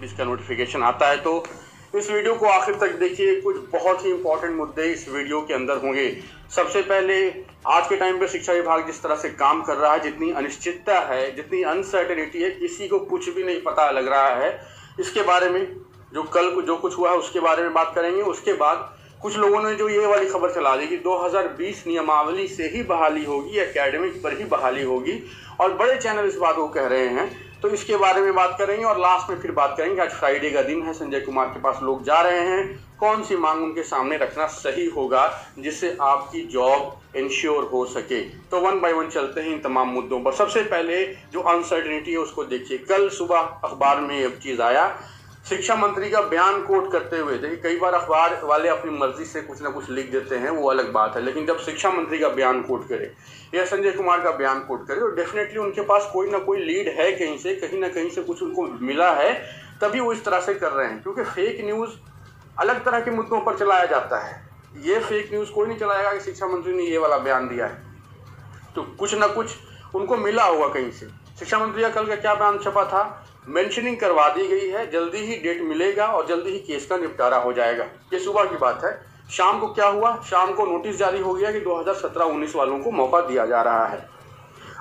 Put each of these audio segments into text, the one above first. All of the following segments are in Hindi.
इसका नोटिफिकेशन आता है। तो इस वीडियो को आखिर तक देखिए, कुछ बहुत ही इंपॉर्टेंट मुद्दे इस वीडियो के अंदर होंगे। सबसे पहले, आज के टाइम पे शिक्षा विभाग जिस तरह से काम कर रहा है, जितनी अनिश्चितता है, जितनी अनसर्टेनिटी है, किसी को कुछ भी नहीं पता लग रहा है। इसके बारे में जो कल जो कुछ हुआ है उसके बारे में बात करेंगे। उसके बाद कुछ लोगों ने जो ये वाली खबर चला दी कि 2020 नियमावली से ही बहाली होगी, एकेडमिक पर ही बहाली होगी, और बड़े चैनल इस बात को कह रहे हैं, तो इसके बारे में बात करेंगे। और लास्ट में फिर बात करेंगे, आज फ्राइडे का दिन है, संजय कुमार के पास लोग जा रहे हैं, कौन सी मांग उनके सामने रखना सही होगा जिससे आपकी जॉब इंश्योर हो सके। तो वन बाय वन चलते हैं इन तमाम मुद्दों पर। सबसे पहले जो अनसर्टेनिटी है उसको देखिए। कल सुबह अखबार में एक चीज़ आया, शिक्षा मंत्री का बयान कोट करते हुए। देखिए, कई बार अखबार वाले अपनी मर्जी से कुछ ना कुछ लिख देते हैं, वो अलग बात है, लेकिन जब शिक्षा मंत्री का बयान कोट करे या संजय कुमार का बयान कोट करे तो डेफिनेटली उनके पास कोई ना कोई लीड है, कहीं ना कहीं से कुछ उनको मिला है, तभी वो इस तरह से कर रहे हैं। क्योंकि फेक न्यूज़ अलग तरह के मुद्दों पर चलाया जाता है। ये फेक न्यूज़ कोई नहीं चलाएगा कि शिक्षा मंत्री ने ये वाला बयान दिया है, तो कुछ ना कुछ उनको मिला होगा कहीं से। शिक्षा मंत्री का कल का क्या बयान छपा था, मेंशनिंग करवा दी गई है, जल्दी ही डेट मिलेगा और जल्दी ही केस का निपटारा हो जाएगा। ये सुबह की बात है। शाम को क्या हुआ, शाम को नोटिस जारी हो गया कि 2017-19 वालों को मौका दिया जा रहा है।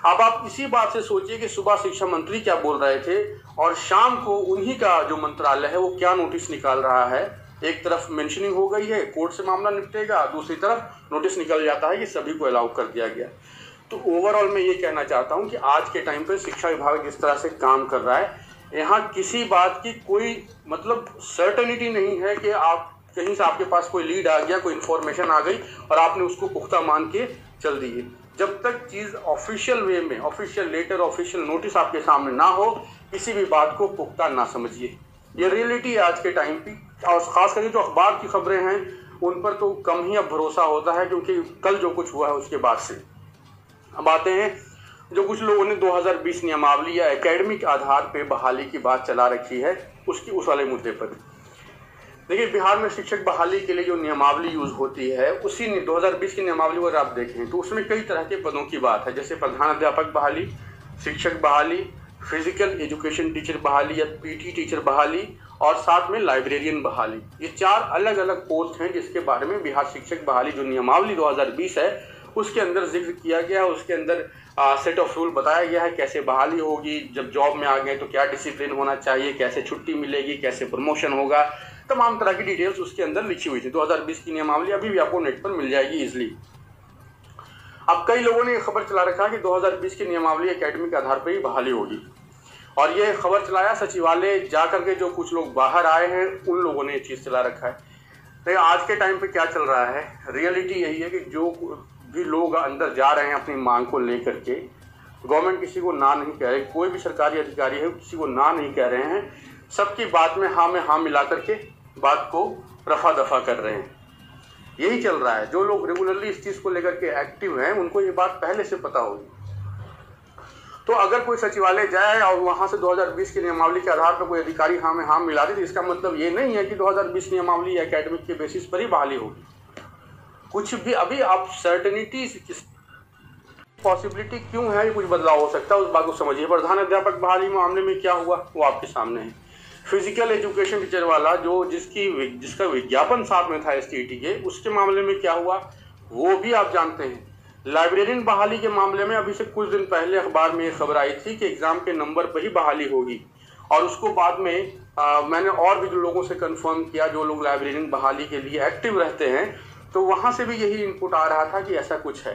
अब आप इसी बात से सोचिए कि सुबह शिक्षा मंत्री क्या बोल रहे थे और शाम को उन्हीं का जो मंत्रालय है वो क्या नोटिस निकाल रहा है। एक तरफ मेंशनिंग हो गई है, कोर्ट से मामला निपटेगा, दूसरी तरफ नोटिस निकल जाता है कि सभी को अलाउ कर दिया गया। तो ओवरऑल मैं ये कहना चाहता हूँ कि आज के टाइम पर शिक्षा विभाग जिस तरह से काम कर रहा है, यहाँ किसी बात की कोई मतलब सर्टेनिटी नहीं है कि आप कहीं से आपके पास कोई लीड आ गया, कोई इन्फॉर्मेशन आ गई और आपने उसको पुख्ता मान के चल दिए। जब तक चीज़ ऑफिशियल वे में, ऑफिशियल लेटर, ऑफिशियल नोटिस आपके सामने ना हो, किसी भी बात को पुख्ता ना समझिए। ये रियलिटी है आज के टाइम की। और खास करके जो अखबार की खबरें हैं उन पर तो कम ही अब भरोसा होता है, क्योंकि कल जो कुछ हुआ है उसके बाद से। अब आते हैं, जो कुछ लोगों ने 2020 नियमावली या एकेडमिक आधार पे बहाली की बात चला रखी है, उस वाले मुद्दे पर देखिए। बिहार में शिक्षक बहाली के लिए जो नियमावली यूज होती है, उसी 2020 की नियमावली अगर आप देखें तो उसमें कई तरह के पदों की बात है, जैसे प्रधानाध्यापक बहाली, शिक्षक बहाली, फिजिकल एजुकेशन टीचर बहाली या पीटी टीचर बहाली, और साथ में लाइब्रेरियन बहाली। ये 4 अलग अलग पोस्ट हैं जिसके बारे में बिहार शिक्षक बहाली जो नियमावली 2020 है उसके अंदर जिक्र किया गया है। उसके अंदर सेट ऑफ रूल बताया गया है, कैसे बहाली होगी, जब जॉब में आ गए तो क्या डिसिप्लिन होना चाहिए, कैसे छुट्टी मिलेगी, कैसे प्रमोशन होगा, तमाम तरह की डिटेल्स उसके अंदर लिखी हुई थी। 2020 की नियमावली अभी भी आपको नेट पर मिल जाएगी इजिली। अब कई लोगों ने ये खबर चला रखा है कि 2020 की नियमावली एकेडमिक आधार पर ही बहाली होगी, और ये खबर चलाया सचिवालय जा करके जो कुछ लोग बाहर आए हैं उन लोगों ने ये चीज़ चला रखा है। तो आज के टाइम पे क्या चल रहा है, रियलिटी यही है कि जो भी लोग अंदर जा रहे हैं अपनी मांग को लेकर के, गवर्नमेंट किसी को ना नहीं कह रही, कोई भी सरकारी अधिकारी है किसी को ना नहीं कह रहे हैं, सबकी बात में हाँ मिला करके बात को रफा दफा कर रहे हैं। यही चल रहा है। जो लोग रेगुलरली इस चीज़ को लेकर के एक्टिव हैं उनको ये बात पहले से पता होगी। तो अगर कोई सचिवालय जाए और वहाँ से 2020 की नियमावली के आधार पर कोई अधिकारी हाँ मिला दे, तो इसका मतलब ये नहीं है कि 2020 नियमावली एकेडमिक के बेसिस पर ही बहाली होगी। कुछ भी अभी आप सर्टेनिटी पॉसिबिलिटी क्यों है, कुछ बदलाव हो सकता है, उस बात को समझिए। प्रधानाध्यापक बहाली मामले में क्या हुआ वो आपके सामने है। फिजिकल एजुकेशन टीचर वाला जो जिसका विज्ञापन साथ में था एसटीईटी के, उसके मामले में क्या हुआ वो भी आप जानते हैं। लाइब्रेरियन बहाली के मामले में अभी से कुछ दिन पहले अखबार में एक खबर आई थी कि एग्जाम के नंबर पर ही बहाली होगी, और उसको बाद में मैंने और भी जो लोगों से कंफर्म किया, जो लोग लाइब्रेरियन बहाली के लिए एक्टिव रहते हैं, तो वहाँ से भी यही इनपुट आ रहा था कि ऐसा कुछ है।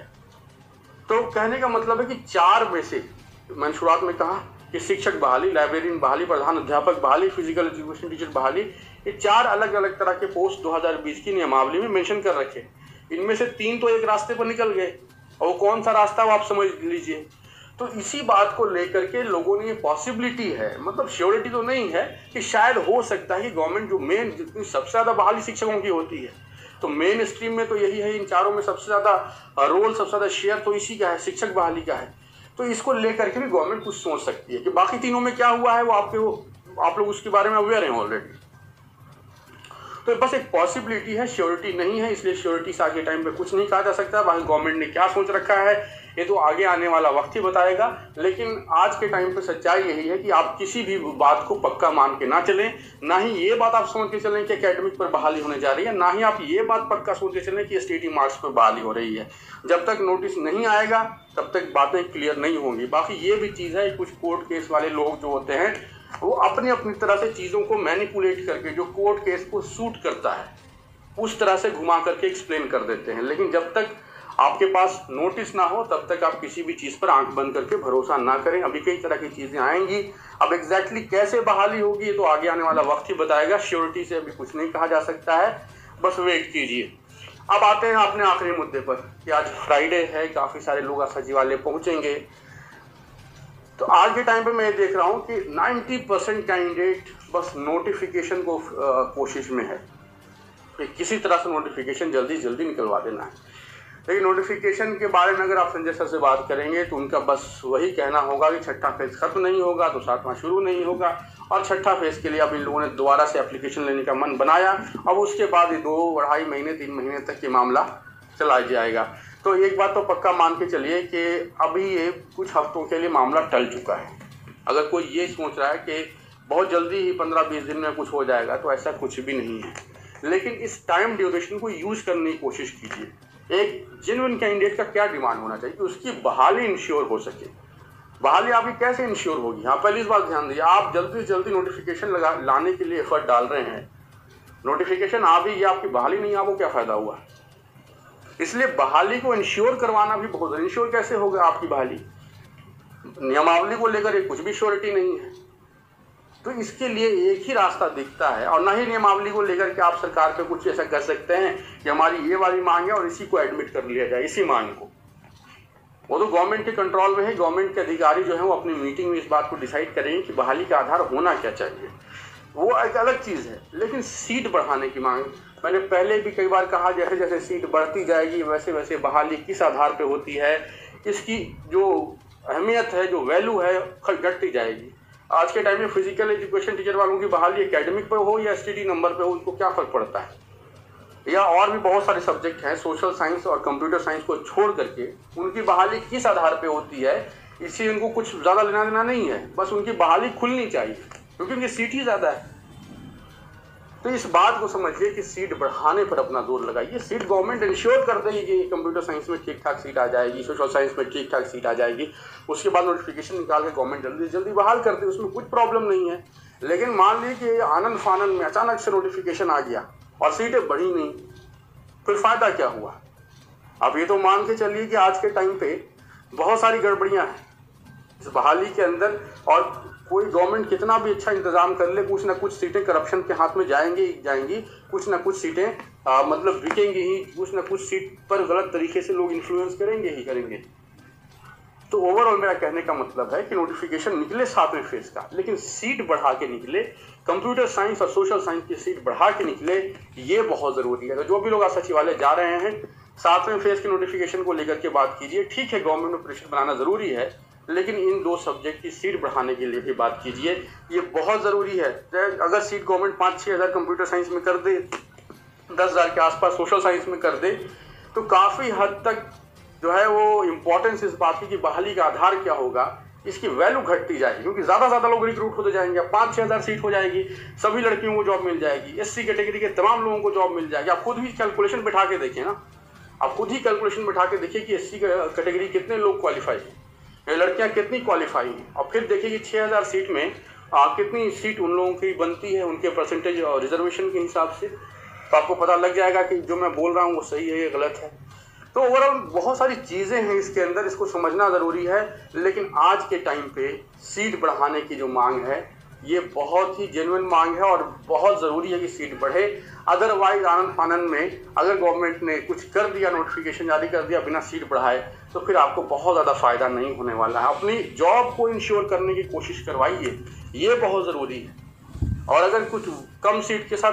तो कहने का मतलब है कि 4 में से मैंने शुरुआत में कहा कि शिक्षक बहाली, लाइब्रेरियन बहाली, प्रधान अध्यापक बहाली, फिजिकल एजुकेशन टीचर बहाली, ये 4 अलग अलग तरह के पोस्ट 2020 की नियमावली में मेंशन कर रखे। इनमें से 3 तो एक रास्ते पर निकल गए, और वो कौन सा रास्ता वो आप समझ लीजिए। तो इसी बात को लेकर के लोगों ने ये पॉसिबिलिटी है, मतलब श्योरिटी तो नहीं है, कि शायद हो सकता है कि गवर्नमेंट जो मेन जितनी सबसे ज़्यादा बहाली शिक्षकों की होती है, तो मेन स्ट्रीम में तो यही है, इन चारों में सबसे ज़्यादा रोल, सबसे ज़्यादा शेयर तो इसी का है, शिक्षक बहाली का है। तो इसको लेकर के भी गवर्नमेंट कुछ सोच सकती है कि बाकी तीनों में क्या हुआ है वो आप लोग उसके बारे में अवेयर हैं ऑलरेडी। तो बस एक पॉसिबिलिटी है, श्योरिटी नहीं है, इसलिए श्योरिटी से आगे टाइम पे कुछ नहीं कहा जा सकता। बाकी गवर्नमेंट ने क्या सोच रखा है ये तो आगे आने वाला वक्त ही बताएगा। लेकिन आज के टाइम पे सच्चाई यही है कि आप किसी भी बात को पक्का मान के ना चलें, ना ही ये बात आप समझ के चलें कि एकेडमिक पर बहाली होने जा रही है, ना ही आप ये बात पक्का सोच के चलें कि एसटीटी मार्क्स पर बहाली हो रही है। जब तक नोटिस नहीं आएगा तब तक बातें क्लियर नहीं होंगी। बाकी ये भी चीज़ है, कुछ कोर्ट केस वाले लोग जो होते हैं वो अपनी अपनी तरह से चीज़ों को मैनिपुलेट करके जो कोर्ट केस को सूट करता है उस तरह से घुमा करके एक्सप्लेन कर देते हैं। लेकिन जब तक आपके पास नोटिस ना हो तब तक आप किसी भी चीज़ पर आंख बंद करके भरोसा ना करें। अभी कई तरह की चीज़ें आएंगी, अब एग्जैक्टली कैसे बहाली होगी ये तो आगे आने वाला वक्त ही बताएगा। श्योरिटी से अभी कुछ नहीं कहा जा सकता है, बस वेट कीजिए। अब आते हैं अपने आखिरी मुद्दे पर कि आज फ्राइडे है, काफ़ी सारे लोग सचिवालय पहुँचेंगे। तो आज के टाइम पे मैं ये देख रहा हूँ कि 90% कैंडिडेट बस नोटिफिकेशन को कोशिश में है कि किसी तरह से नोटिफिकेशन जल्दी निकलवा देना है। लेकिन नोटिफिकेशन के बारे में अगर आप संजय सर से बात करेंगे तो उनका बस वही कहना होगा कि छठा फेज खत्म नहीं होगा तो सातवां शुरू नहीं होगा, और छठा फेज के लिए अब इन लोगों ने दोबारा से एप्लीकेशन लेने का मन बनाया। अब उसके बाद 2-2.5 महीने 3 महीने तक ये मामला चला जाएगा। तो एक बात तो पक्का मान के चलिए कि अभी ये कुछ हफ्तों के लिए मामला टल चुका है। अगर कोई ये सोच रहा है कि बहुत जल्दी ही 15-20 दिन में कुछ हो जाएगा तो ऐसा कुछ भी नहीं है। लेकिन इस टाइम ड्यूरेशन को यूज़ करने की कोशिश कीजिए। एक जेन्युइन कैंडिडेट का क्या डिमांड होना चाहिए कि उसकी बहाली इंश्योर हो सके। बहाली आपकी कैसे इंश्योर होगी? हाँ, पहली इस बात ध्यान दीजिए, आप जल्दी से जल्दी नोटिफिकेशन लाने के लिए एफर्ट डाल रहे हैं, नोटिफिकेशन आ भी गया, आपकी बहाली नहीं, आपको क्या फ़ायदा हुआ? इसलिए बहाली को इंश्योर करवाना भी बहुत, इंश्योर कैसे होगा आपकी बहाली? नियमावली को लेकर एक कुछ भी श्योरिटी नहीं है। तो इसके लिए एक ही रास्ता दिखता है, और ना ही नियमावली को लेकर के आप सरकार पे कुछ ऐसा कर सकते हैं कि हमारी ये वाली मांग है और इसी को एडमिट कर लिया जाए, इसी मांग को। वो तो गवर्नमेंट के कंट्रोल में है। गवर्नमेंट के अधिकारी जो है वो अपनी मीटिंग में इस बात को डिसाइड करेंगे कि बहाली का आधार होना क्या चाहिए, वो एक अलग चीज़ है। लेकिन सीट बढ़ाने की मांग, मैंने पहले भी कई बार कहा, जैसे जैसे सीट बढ़ती जाएगी वैसे वैसे बहाली किस आधार पे होती है, इसकी जो अहमियत है, जो वैल्यू है, घटती जाएगी। आज के टाइम में फिजिकल एजुकेशन टीचर वालों की बहाली एकेडमिक पे हो या एसटीडी नंबर पे हो, उनको क्या फ़र्क पड़ता है? या और भी बहुत सारे सब्जेक्ट हैं, सोशल साइंस और कंप्यूटर साइंस को छोड़ करके उनकी बहाली किस आधार पे होती है, इससे उनको कुछ ज़्यादा लेना देना नहीं है। बस उनकी बहाली खुलनी चाहिए क्योंकि उनकी सीट ही ज़्यादा है। तो इस बात को समझिए कि सीट बढ़ाने पर अपना जोर लगाइए। सीट गवर्नमेंट इंश्योर कर देगी कि कंप्यूटर साइंस में ठीक ठाक सीट आ जाएगी, सोशल साइंस में ठीक ठाक सीट आ जाएगी, उसके बाद नोटिफिकेशन निकाल के गवर्नमेंट जल्दी से जल्दी बहाल कर दे, उसमें कुछ प्रॉब्लम नहीं है। लेकिन मान लीजिए कि आनंद फानन में अचानक से नोटिफिकेशन आ गया और सीटें बढ़ी नहीं, फिर फ़ायदा क्या हुआ? अब ये तो मान के चलिए कि आज के टाइम पे बहुत सारी गड़बड़ियाँ हैं इस बहाली के अंदर, और कोई गवर्नमेंट कितना भी अच्छा इंतजाम कर ले, कुछ ना कुछ सीटें करप्शन के हाथ में जाएंगी, कुछ ना कुछ सीटें मतलब बिकेंगी ही, कुछ ना कुछ सीट पर गलत तरीके से लोग इन्फ्लुएंस करेंगे। तो ओवरऑल मेरा कहने का मतलब है कि नोटिफिकेशन निकले 7वें फेज का, लेकिन सीट बढ़ा के निकले, कंप्यूटर साइंस और सोशल साइंस की सीट बढ़ा के निकले, ये बहुत ज़रूरी है। तो जो भी लोग आज सचिवालय जा रहे हैं, 7वें फेज के नोटिफिकेशन को लेकर के बात कीजिए। ठीक है, गवर्नमेंट में प्रेशर बनाना ज़रूरी है, लेकिन इन 2 सब्जेक्ट की सीट बढ़ाने के लिए भी बात कीजिए, ये बहुत ज़रूरी है। अगर सीट गवर्नमेंट 5-6 हज़ार कंप्यूटर साइंस में कर दे, 10,000 के आसपास सोशल साइंस में कर दे, तो काफ़ी हद तक जो है वो इम्पोर्टेंस इस बात की कि बहाली का आधार क्या होगा, इसकी वैल्यू घटती जाएगी, क्योंकि ज़्यादा लोग रिक्रूट होते जाएंगे। 5-6 हज़ार सीट हो जाएगी, सभी लड़कियों को जॉब मिल जाएगी, SC कैटेगरी के तमाम लोगों को जॉब मिल जाएगी। आप खुद ही कैलकुलेशन बैठा के देखिए ना, आप खुद ही कैलकुलेशन बैठा के देखिए कि SC कैटेगरी कितने लोग क्वालिफाई हैं, लड़कियां कितनी क्वालिफाई हैं, और फिर देखिए कि 6,000 सीट में कितनी सीट उन लोगों की बनती है उनके परसेंटेज और रिजर्वेशन के हिसाब से। तो आपको पता लग जाएगा कि जो मैं बोल रहा हूँ वो सही है या गलत है। तो ओवरऑल बहुत सारी चीज़ें हैं इसके अंदर, इसको समझना ज़रूरी है। लेकिन आज के टाइम पे सीट बढ़ाने की जो मांग है ये बहुत ही जेन्युइन मांग है और बहुत ज़रूरी है कि सीट बढ़े। अदरवाइज आनंद फानन में अगर गवर्नमेंट ने कुछ कर दिया, नोटिफिकेशन जारी कर दिया बिना सीट बढ़ाए, तो फिर आपको बहुत ज़्यादा फ़ायदा नहीं होने वाला है। अपनी जॉब को इंश्योर करने की कोशिश करवाइए, ये बहुत ज़रूरी है। और अगर कुछ कम सीट के साथ